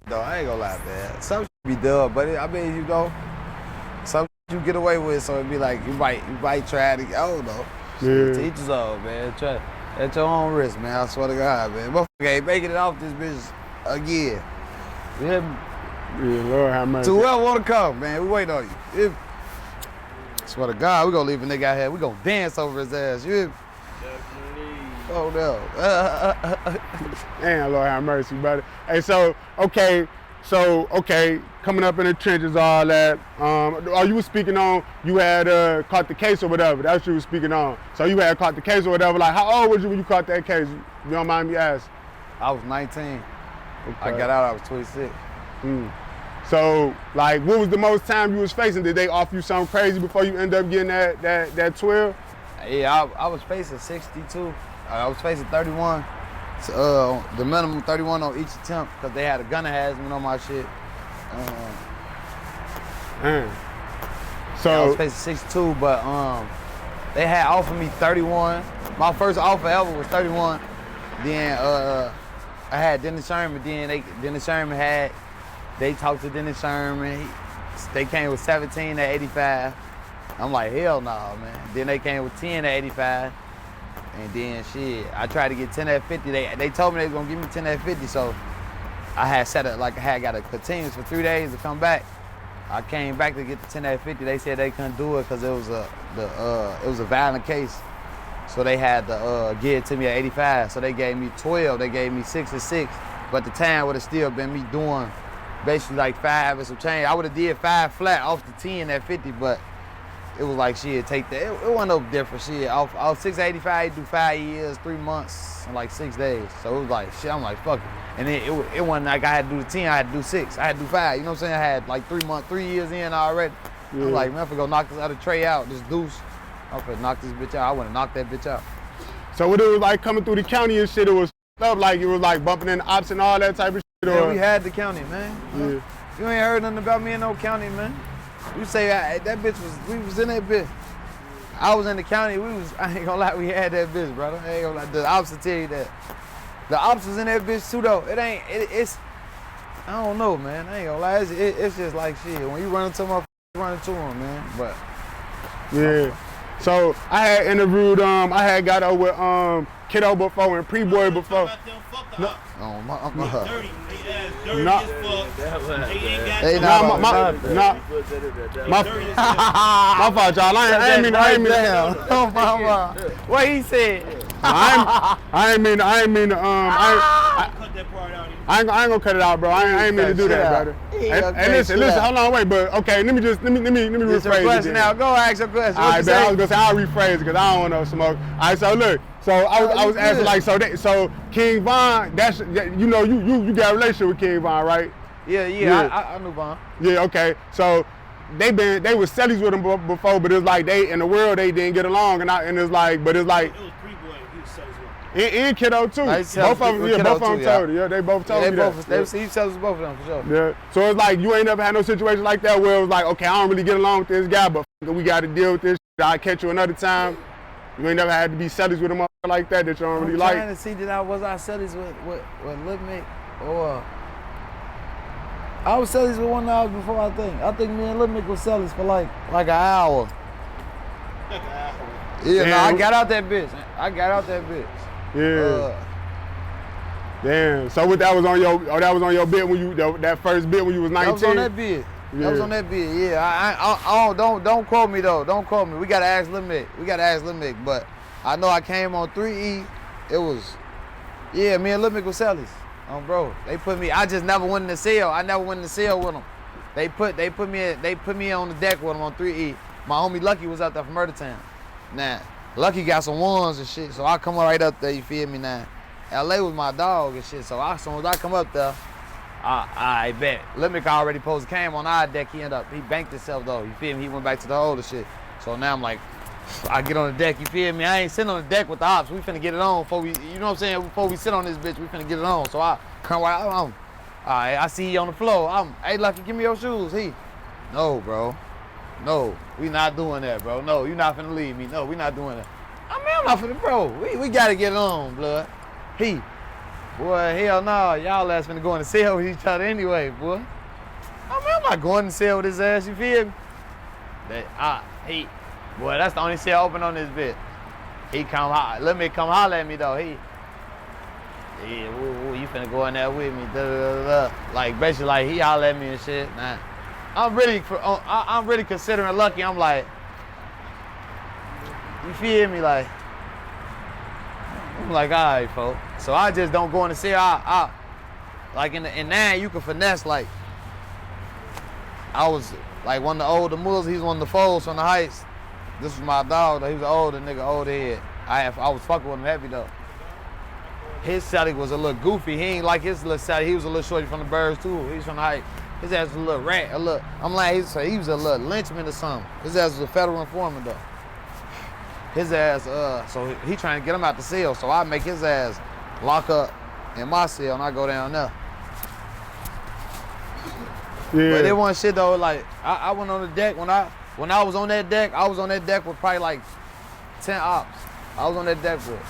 though. I ain't gonna lie, man. Some shit be dumb, but I mean, you know, some shit you get away with, so it be like you might try to. I don't know. Yeah. Teach us all, man. Try at your own risk, man. I swear to God, man. Motherfucker ain't making it off this bitch again. You hear me? Yeah, Lord have mercy. To whoever wanna come, man, we waiting on you. If, swear to God, we gonna leave a nigga out here. We gonna dance over his ass. You hear me? Oh no. Damn, Lord have mercy, brother. Hey, so okay, coming up in the trenches, all that. You were speaking on, you had caught the case or whatever. That's what you were speaking on. So you had caught the case or whatever. Like, how old was you when you caught that case? You don't mind me asking? I was 19. Okay. I got out, I was 26. So, like, what was the most time you was facing? Did they offer you something crazy before you end up getting that 12? Yeah, I was facing 62. I was facing 31. So, the minimum 31 on each attempt because they had a gun enhancement on my shit. So I was facing 62, but they had offered me 31. My first offer ever was 31. Then I had Dennis Sherman. Then Dennis Sherman they talked to Dennis Sherman. They came with 17 at 85. I'm like, hell no, man. Then they came with 10 at 85. And then shit, I tried to get 10 at 50. They told me they was gonna give me 10 at 50, so I had set it like I had got a continuous for 3 days to come back. I came back to get the 10 at 50. They said they couldn't do it because it was a violent case. So they had to give it to me at 85. So they gave me 12. They gave me 6 and 6. But the time would have still been me doing basically like 5 and some change. I would have did 5 flat off the 10 at 50, but it was like shit, take that. It wasn't no different shit. Off 685, you do 5 years, 3 months, and like 6 days. So it was like shit. I'm like fuck it. And then it wasn't like I had to do the 10. I had to do 6. I had to do 5. You know what I'm saying? I had like 3 years in already. Yeah. I'm like, man, I'm finna go knock this other tray out, this deuce. I'm finna knock this bitch out. I wanna knock that bitch out. So what it was like coming through the county and shit, it was up like it was like bumping in the ops and all that type of shit? Yeah, we had the county, man. Yeah. You ain't heard nothing about me in no county, man. You say that bitch we was in that bitch. I was in the county, I ain't gonna lie, we had that bitch, brother. I ain't gonna lie, the ops will tell you that. The ops was in that bitch too, though. It's, I don't know, man. I ain't gonna lie, it's just like shit. When you run into them, you run into them, man, but. Yeah. So I had interviewed, I had got up with Kiddo before and Pre-Boy before. No, my dirty. They ass dirty as fuck. They ain't My got fault, y'all. I ain't mean down. Oh my. What he said? I ain't mean to cut that part out. I ain't gonna cut it out, bro. I ain't mean to do that, brother. And listen, hold on, wait, but okay, let me rephrase question it. now. Go ask your question. All right, man, I was gonna say I'll rephrase it because I don't want no smoke. All right, so look, so I was asking like, so King Von, that's you got a relationship with King Von, right? Yeah. I knew Von. Yeah, okay. So they were cellies with him before, but it's like they in the world they didn't get along, and it's like, but it's like. It was Pre-Boy. He was cellies with him. And Kiddo too. Both of them told it. Yeah, they both told me that. They each other's both of them for sure. Yeah. So it's like you ain't never had no situation like that where it was like, okay, I don't really get along with this guy, but we got to deal with this. I'll catch you another time. You ain't never had to be cellies with him like that you don't really like. I'm trying to see that I cellies with Lil Mick or I was cellies with one of those before. I think me and Lil Mick was cellies for like an hour. Like an hour. Yeah, no, I got out that bitch. Yeah. Damn. So what that was on your bit when you that first bit when you was 19? That was on that bit. Yeah. That was on that bit. Yeah. I don't quote me though. Don't quote me. We gotta ask Lil Mick. But I know I came on 3E. It was me and Lil Mick was cellies. Bro, they put me. I just never went in the cell. I never went in the cell with them. They put me on the deck with them on 3E. My homie Lucky was out there from Murder Town. Now, Lucky got some ones and shit, so I come right up there, you feel me now. LA was my dog and shit, so as soon as I come up there, I bet. Lil Mick already posted came on our deck, he banked himself though, you feel me? He went back to the older shit. So now I'm like, I get on the deck, you feel me? I ain't sitting on the deck with the ops, we finna get it on before we, you know what I'm saying? Before we sit on this bitch, we finna get it on. So I come right on. All right, I see you on the floor. Hey Lucky, give me your shoes. No, bro. No, we not doing that, bro. No, you not finna leave me. No, we not doing that. I mean, I'm not finna, bro. We gotta get it on, blood. Boy, hell no, y'all ass finna go in the cell with each other anyway, boy. I mean, I'm not going to cell with his ass, you feel me? Boy, that's the only cell open on this bitch. He come holler, Lil Mick come holler at me though. You finna go in there with me, Like basically, like he holler at me and shit. Nah, I'm really considering lucky. I'm like, you feel me? Like, I'm like, all right, folks. So I just don't go in the cell. Like in 9, you can finesse. Like, I was like one of the older mules. He's one of the foes from the Heights. This was my dog, though. He was an older nigga, older head. I was fucking with him heavy, though. His celly was a little goofy. He ain't like his little celly. He was a little shorty from the Birds, too. He's from the Heights. His ass was a little rat, I'm like, he was a little lynchman or something. His ass was a federal informant, though. His ass, so he trying to get him out the cell, so I make his ass lock up in my cell, and I go down there. Yeah. But it wasn't shit, though. Like, I went on the deck when I was on that deck, I was on that deck with probably like 10 ops. I was on that deck with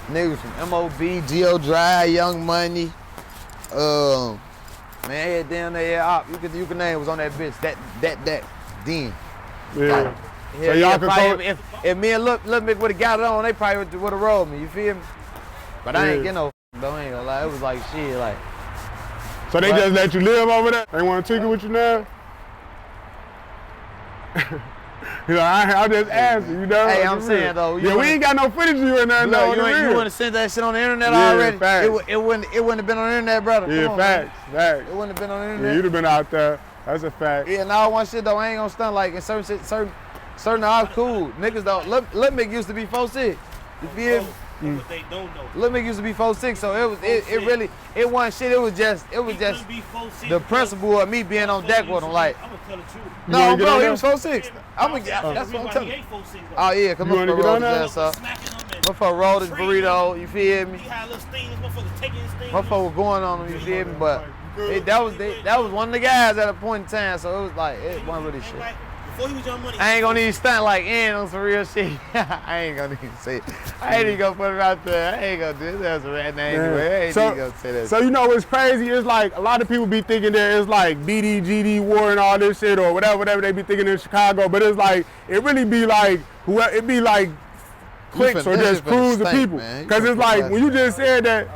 niggas from MOB, Geo Drive, Young Money. Man, had down there, op. You could name it was on that bitch. That deck. Then. Yeah. Like, so y'all could probably, if me and Lil Mick would have got it on, they probably would have rolled me. You feel me? But I ain't get no though. I ain't gonna lie. It was like shit. Like. So they just let you live over there? They want to tweak it with you now? You know, I just asking, you know? Hey, I'm saying though. Yeah, we ain't got no footage of you or nothing. No, you wouldn't have sent that shit on the internet already. Facts. It wouldn't have been on the internet, brother. Yeah, Come on, facts. It wouldn't have been on the internet. Yeah, you'd have been out there. That's a fact. Yeah, now one shit though, I ain't gonna stunt like in certain ops cool. Niggas though, Lil Mick used to be 4'6". You feel me? But they don't know. Lil Mick used to be 4'6", so it wasn't shit. It was just the principle of me being on deck with him. Like, I'm gonna tell the truth. no, bro, he was 4'6". That's what I'm telling you. Oh yeah, come on, rolled his ass up. Motherfucker rolled his burrito. You feel me? He had little stings. Motherfucker taking his stings. Motherfucker was going on him. You feel me? But that was one of the guys at a point in time. So it was like it wasn't really shit. Before he was Young Money. I ain't gonna even stunt like on some real shit. I ain't gonna even say it. I ain't even gonna put it out there. I ain't gonna do it. That's a rat name anyway. I ain't even gonna say that. So you know what's crazy? It's like a lot of people be thinking that it's like BD, GD, war and all this shit or whatever they be thinking in Chicago. But it's like, it really be like, it be like cliques or just crews of people. Cause it's like, when you just said that.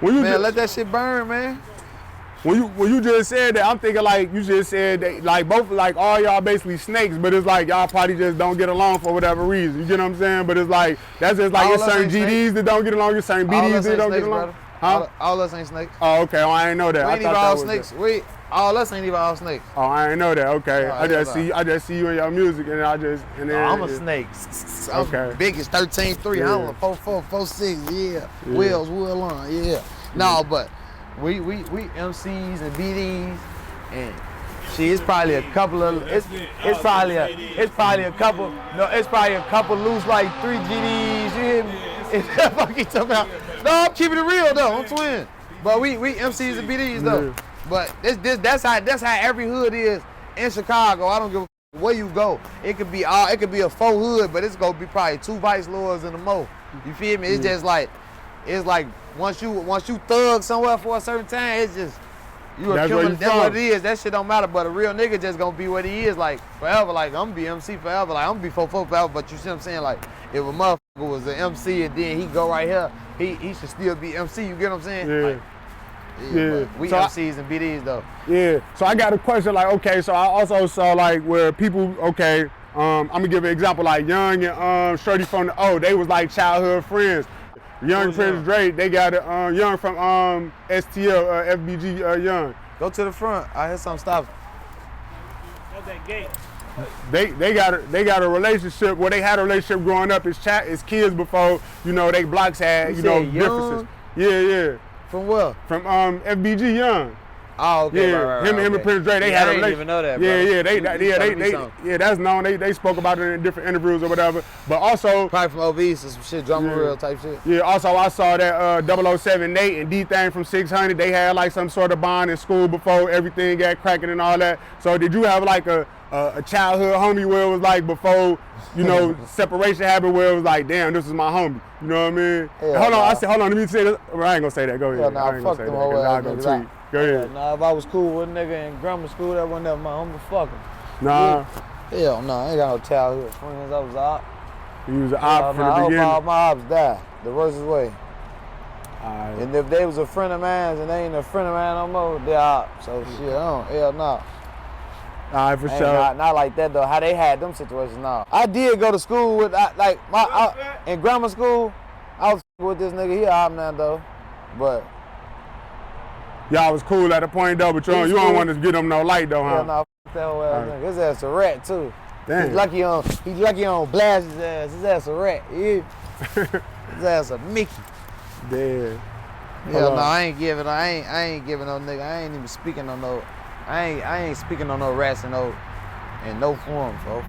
Man, let that shit burn, man. When you just said that, I'm thinking like you just said that like both like all y'all basically snakes, but it's like y'all probably just don't get along for whatever reason. You get what I'm saying? But it's like that's just like it's certain GDs that don't get along, it's certain BDs that don't get along. Huh? All us ain't snakes. Oh, okay. Oh, I ain't know that. We ain't even all snakes. All us ain't even all snakes. Oh, I ain't know that. Okay. I just see you in your music, and I'm a snake. I'm big as 13'3". I'm a 4'4", 4'6". Yeah. Wheels, wheel on. Yeah. No, but. We MCs and BDs and it's probably a couple of it's probably a couple loose like 3 GDs, you hear me? It's fucking talking about. No, I'm keeping it real though, I'm twin. But we MCs and BDs though. Yeah. But that's how every hood is in Chicago. I don't give a where you go. It could be a 4 hood, but it's gonna be probably 2 vice lords in the mo. You feel me? It's just like once you thug somewhere for a certain time, it's just you a killer. That's what it is. That shit don't matter. But a real nigga just gonna be what he is like forever. Like I'm gonna be MC forever. Like I'm gonna be 4'4" forever. But you see what I'm saying? Like if a motherfucker was an MC and then he go right here, he should still be MC. You get what I'm saying? Yeah. Like, yeah. We so MCs and BDs though. Yeah. So I got a question. Like okay, so I also saw like where people I'm gonna give an example like Young and Shorty from the O. They was like childhood friends. Young Prince Drake, they got it. Young from STL, FBG Young. Go to the front. I hear something stop. That's that gate. They got a relationship where they had a relationship growing up as kids before they blocks had differences. Yeah. From where? From FBG Young. Oh, okay. Yeah, right, him and Prince Drake, they had a relationship. I didn't even know that, bro. Yeah, that's known. They spoke about it in different interviews or whatever. But also probably from OVs or some shit, drama real type shit. Yeah, also I saw that 007 Nate and D-Thang from 600, they had like some sort of bond in school before everything got cracking and all that. So did you have like a a childhood homie where it was like before, you know, separation happened where it was like, damn, this is my homie. You know what I mean? Yeah, Hold on, I said, hold on, let me say this. Well, I ain't gonna say that. Go ahead. Yeah, nah, I ain't gonna fuck say them that. whole 'Cause I ass go niggas. tweet. Go ahead. Nah, if I was cool with a nigga in grammar school, that wasn't never my homie. Fuck him. Nah, Hell no, I ain't got no childhood friends. I was out. he was an op from the I hope beginning. all my ops die the worst way. Alright. And if they was a friend of mine and they ain't a friend of mine no more, they're out. So shit, hell no. All right, for Ain't sure. not like that though. How they had them situations now. I did go to school with in grammar school. I was with this nigga here out now though, but Y'all was cool at the point though, but you was don't cool. want to get them no light though, huh? hell no, f that whole ass Alright. nigga. His ass a rat too. Damn. He's lucky on blast his ass. His ass a rat. Yeah. His ass a Mickey. Dead. Hell no, I ain't giving no nigga. I ain't even speaking on no. I ain't speaking on no rats in no form, folks.